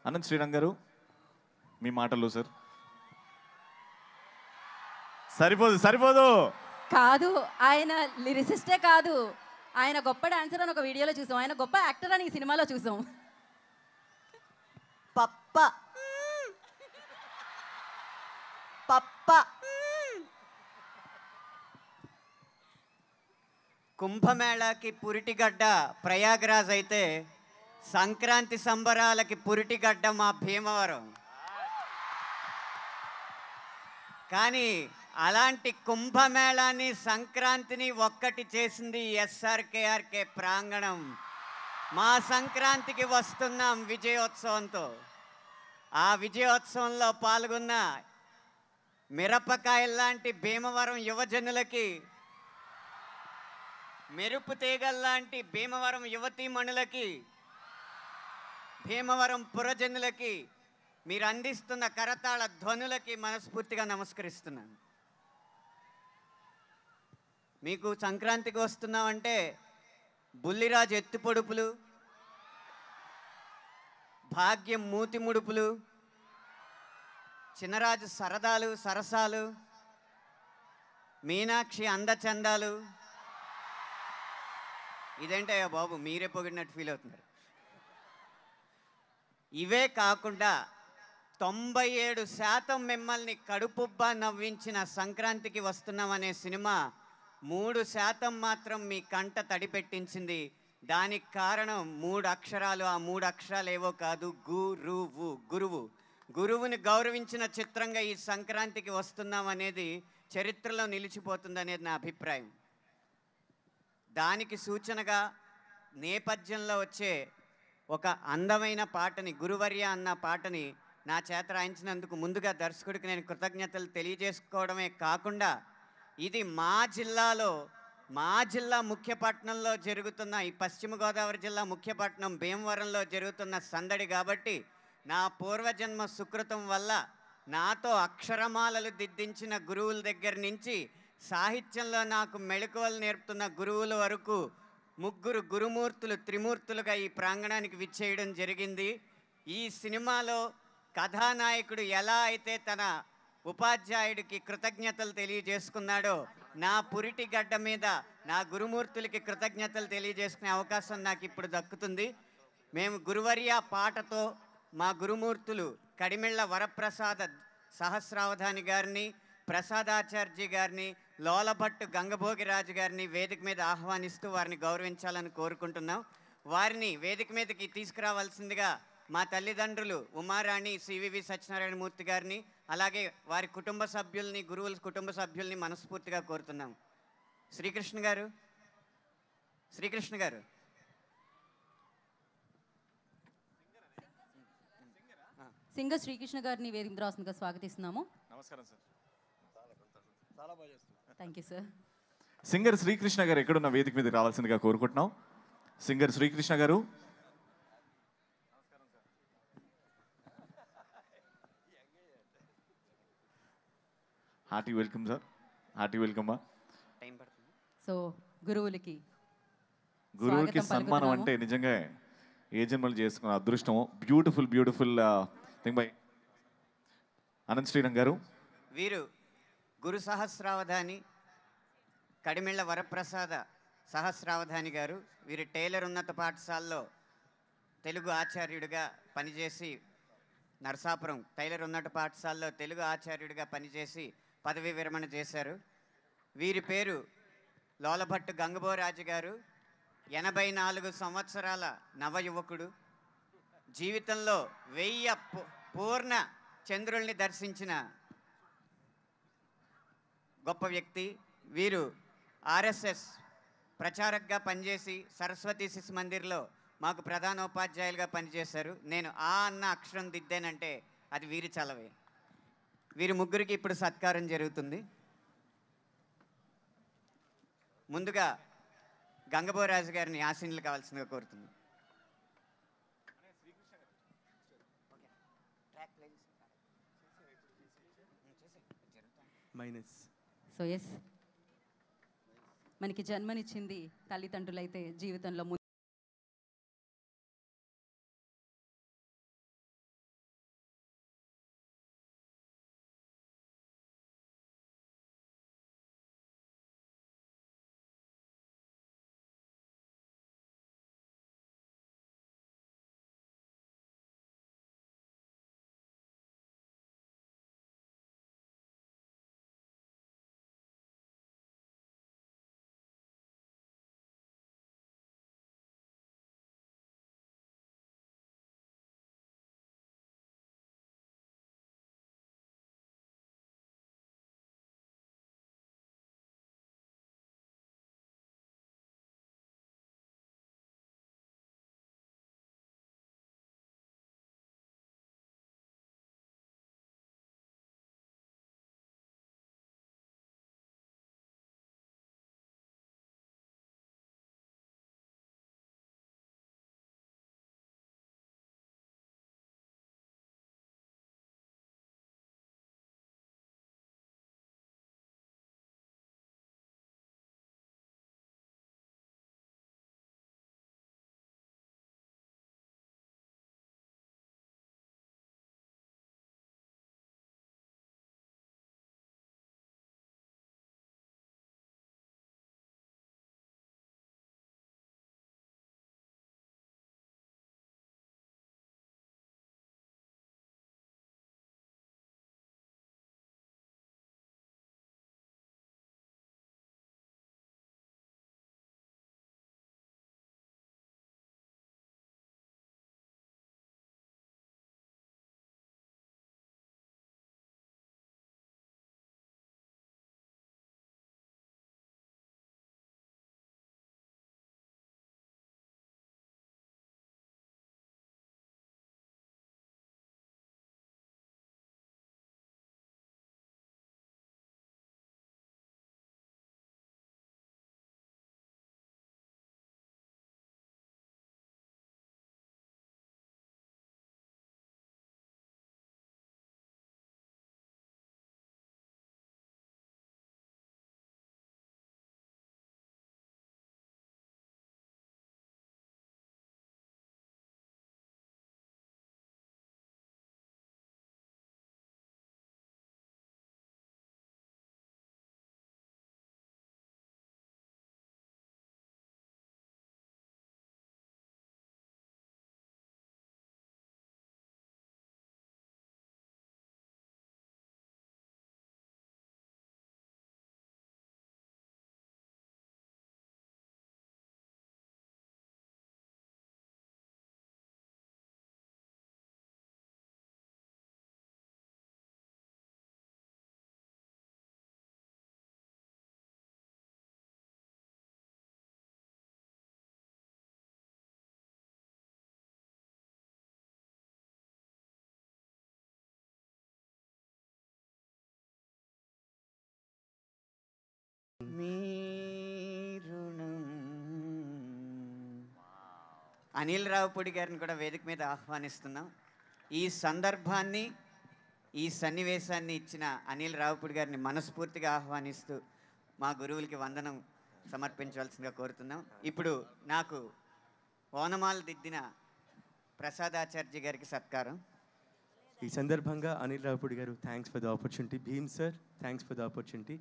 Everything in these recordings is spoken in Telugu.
అనంత్ శ్రీరంగ్ గారు మీ మాటలు సార్. సరిపోదు కాదు, ఆయన లిరిసిస్టే కాదు, ఆయన గొప్ప డాన్సర్ అని ఒక వీడియోలో చూసాం, ఆయన గొప్ప యాక్టర్ అని ఈ సినిమాలో చూసాం. పప్ప పప్ప కుంభమేళాకి పురిటిగడ్డ ప్రయాగ్రాజ్ అయితే సంక్రాంతి సంబరాలకి పురిటిగడ్డ మా భీమవరం. కానీ అలాంటి కుంభమేళాని సంక్రాంతిని ఒక్కటి చేసింది ఎస్ఆర్కేఆర్కే ప్రాంగణం. మా సంక్రాంతికి వస్తున్నాం విజయోత్సవంతో. ఆ విజయోత్సవంలో పాల్గొన్న మిరపకాయల్లాంటి భీమవరం యువజనులకి, మెరుపు తీగల్లాంటి భీమవరం యువతీమణులకి, భీమవరం పురజనులకి, మీరు అందిస్తున్న కరతాళ ధ్వనులకి మనస్ఫూర్తిగా నమస్కరిస్తున్నాను. మీకు సంక్రాంతికి వస్తున్నామంటే బుల్లిరాజు ఎత్తు పొడుపులు, భాగ్యం మూతి ముడుపులు, చిన్నరాజు సరదాలు సరసాలు, మీనాక్షి అందచందాలు. ఇదేంటయ్యా బాబు మీరే పొగిడినట్టు ఫీల్ అవుతున్నారు. ఇవే కాకుండా 97% మిమ్మల్ని కడుపుబ్బా నవ్వించిన సంక్రాంతికి వస్తున్నామనే సినిమా 3% మాత్రం మీ కంట తడిపెట్టించింది. దానికి కారణం 3 అక్షరాలు. ఆ 3 అక్షరాలు ఏవో కాదు, గురువు. గురువుని గౌరవించిన చిత్రంగా ఈ సంక్రాంతికి వస్తున్నాం అనేది చరిత్రలో నిలిచిపోతుందనేది నా అభిప్రాయం. దానికి సూచనగా నేపథ్యంలో వచ్చే ఒక అందమైన పాటని, గురువర్య అన్న పాటని నా చేత రాయించినందుకు ముందుగా దర్శకుడికి నేను కృతజ్ఞతలు తెలియజేసుకోవడమే కాకుండా, ఇది మా జిల్లా ముఖ్యపట్నంలో జరుగుతున్న, ఈ పశ్చిమ గోదావరి జిల్లా ముఖ్యపట్నం భీమవరంలో జరుగుతున్న సందడి కాబట్టి, నా పూర్వజన్మ సుకృతం వల్ల నాతో అక్షరమాలలు దిద్దించిన గురువుల దగ్గర నుంచి సాహిత్యంలో నాకు మెళకువలు నేర్పుతున్న గురువుల వరకు 3 గురుమూర్తులు త్రిమూర్తులుగా ఈ ప్రాంగణానికి విచ్చేయడం జరిగింది. ఈ సినిమాలో కథానాయకుడు ఎలా అయితే తన ఉపాధ్యాయుడికి కృతజ్ఞతలు తెలియజేసుకున్నాడో, నా పురిటి గడ్డ మీద నా గురుమూర్తులకి కృతజ్ఞతలు తెలియజేసుకునే అవకాశం నాకు ఇప్పుడు దక్కుతుంది. మేము గురువర్య పాటతో మా గురుమూర్తులు కడిమెళ్ళ వరప్రసాద సహస్రావధాని గారిని, ప్రసాదాచార్య గారిని, లోలభట్టు గంగభోగిరాజు గారిని వేదిక మీద ఆహ్వానిస్తూ వారిని గౌరవించాలని కోరుకుంటున్నాం. వారిని వేదిక మీదకి తీసుకురావాల్సిందిగా మా తల్లిదండ్రులు ఉమారాణి సివివి సత్యనారాయణమూర్తి గారిని, అలాగే వారి కుటుంబ సభ్యుల్ని, గురువుల కుటుంబ సభ్యుల్ని మనస్ఫూర్తిగా కోరుతున్నాం. శ్రీకృష్ణ గారు సింగర్ శ్రీకృష్ణ గారిని వేదిక రాస్తుందిగా స్వాగతిస్తున్నాము. నమస్కారం sir. Thank you sir. Singer Srikrishna గారు ఎక్కడున్న వేదిక మీద రావాల్సిందిగా కోరుకుంటున్నాం. సింగర్ శ్రీకృష్ణ గారు. Hearty welcome sir. Hearty welcome. So గురువులకి సన్మానం అంటే నిజంగా ఏ జన్మలు చేసుకున్న అదృష్టం. Beautiful thing by Anant Srirang గారు. వీరు గురు సహస్రావధాని కడిమెళ్ళ వరప్రసాద సహస్రావధాని గారు. వీరు టైలర్ ఉన్నత పాఠశాలలో తెలుగు ఆచార్యుడిగా పనిచేసి, నరసాపురం టైలర్ ఉన్నత పాఠశాలలో తెలుగు ఆచార్యుడిగా పనిచేసి పదవీ విరమణ చేశారు. వీరి పేరు లోలభట్టు గంగభోరాజు గారు. 84 సంవత్సరాల నవయువకుడు. జీవితంలో 1000 పూర్ణ చంద్రుల్ని దర్శించిన గొప్ప వ్యక్తి. వీరు ఆర్ఎస్ఎస్ ప్రచారకగా పనిచేసి సరస్వతి శిశు మందిర్లో మాకు ప్రధానోపాధ్యాయులుగా పనిచేశారు. నేను ఆ అన్న అక్షరం దిద్దానంటే అది వీరి చలవే. వీరి ముగ్గురికి ఇప్పుడు సత్కారం జరుగుతుంది. ముందుగా గంగభోరాజు గారిని ఆశీనులు కావాల్సిందిగా కోరుతుంది. సో ఎస్, మనకి జన్మనిచ్చింది తల్లిదండ్రులైతే జీవితంలో అనిల్ రావుపూడి గారిని కూడా వేదిక మీద ఆహ్వానిస్తున్నాం. ఈ సందర్భాన్ని, ఈ సన్నివేశాన్ని ఇచ్చిన అనిల్ రావుపూడి గారిని మనస్ఫూర్తిగా ఆహ్వానిస్తూ మా గురువులకి వందనం సమర్పించవలసిందిగా కోరుతున్నాం. ఇప్పుడు నాకు ఓనమాలు దిద్దిన ప్రసాదాచార్య గారికి సత్కారం. ఈ సందర్భంగా అనిల్ రావుపూడి గారు thanks for the opportunity. Bheem sir thanks for the opportunity.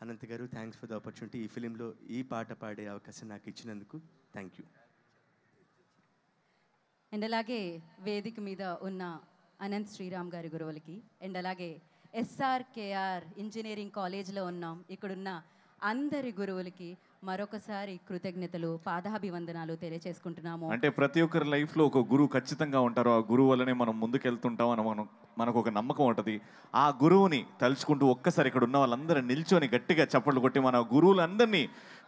Anant గారు థ్యాంక్స్ ఫర్ ద ఆపర్చునిటీ. ఈ ఫిలింలో ఈ పాట పాడే అవకాశం నాకు ఇచ్చినందుకు థ్యాంక్ యూ. అండ్ అలాగే వేదిక మీద ఉన్న అనంత్ శ్రీరామ్ గారి గురువులకి, అండ్ అలాగే SRKR ఇంజనీరింగ్ కాలేజ్లో ఉన్నాం ఇక్కడున్న అందరి గురువులకి మరొకసారి కృతజ్ఞతలు, పాదాభివందనాలు తెలియచేసుకుంటున్నాము. అంటే ప్రతి ఒక్కరి లైఫ్లో ఒక గురువు ఖచ్చితంగా ఉంటారు. ఆ గురువు వల్లనే మనం ముందుకెళ్తుంటాం అని మనకు ఒక నమ్మకం ఉంటుంది. ఆ గురువుని తలుచుకుంటూ ఒక్కసారి ఇక్కడ ఉన్న వాళ్ళందరూ నిల్చొని గట్టిగా చప్పట్లు కొట్టి మన గురువులందరినీ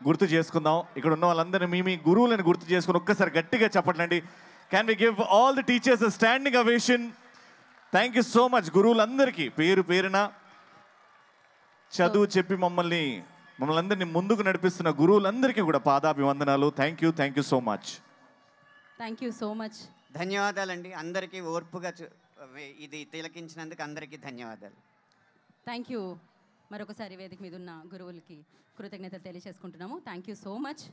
గుర్తు చేసుకుందాం. ఇక్కడ ఉన్న వాళ్ళందరినీ మీ గురువులను గుర్తు చేసుకుని ఒక్కసారి గట్టిగా చప్పట్లండి. Can we give all the teachers a standing ovation? Thank you so much గురువులందరికీ పేరు పేరున. చదువు చెప్పి మమ్మల్ని అందరినీ ముందుకు నడిపిస్తున్న గురువులందరికీ కూడా పాదాభివందనాలు. Thank you so much. Thank you so much. ధన్యవాదాలండి అందరికీ ఓర్పుగా ఇది తిలకించినందుకు అందరికీ ధన్యవాదాలు. Thank you. మరొకసారి వేదిక మీద ఉన్న గురువులకి కృతజ్ఞతలు తెలియజేసుకుంటున్నాము. Thank you so much.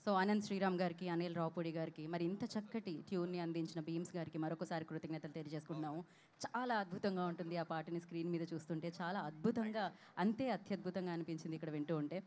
So Anant Sriram గారికి, అనిల్ రావుపూడి గారికి, మరి ఇంత చక్కటి ట్యూన్ని అందించిన భీమ్స్ గారికి మరొకసారి కృతజ్ఞతలు తెలియజేసుకుంటున్నాము. చాలా అద్భుతంగా ఉంటుంది ఆ పాటని స్క్రీన్ మీద చూస్తుంటే, చాలా అద్భుతంగా, అంతే అత్యద్భుతంగా అనిపించింది ఇక్కడ వింటూ ఉంటే.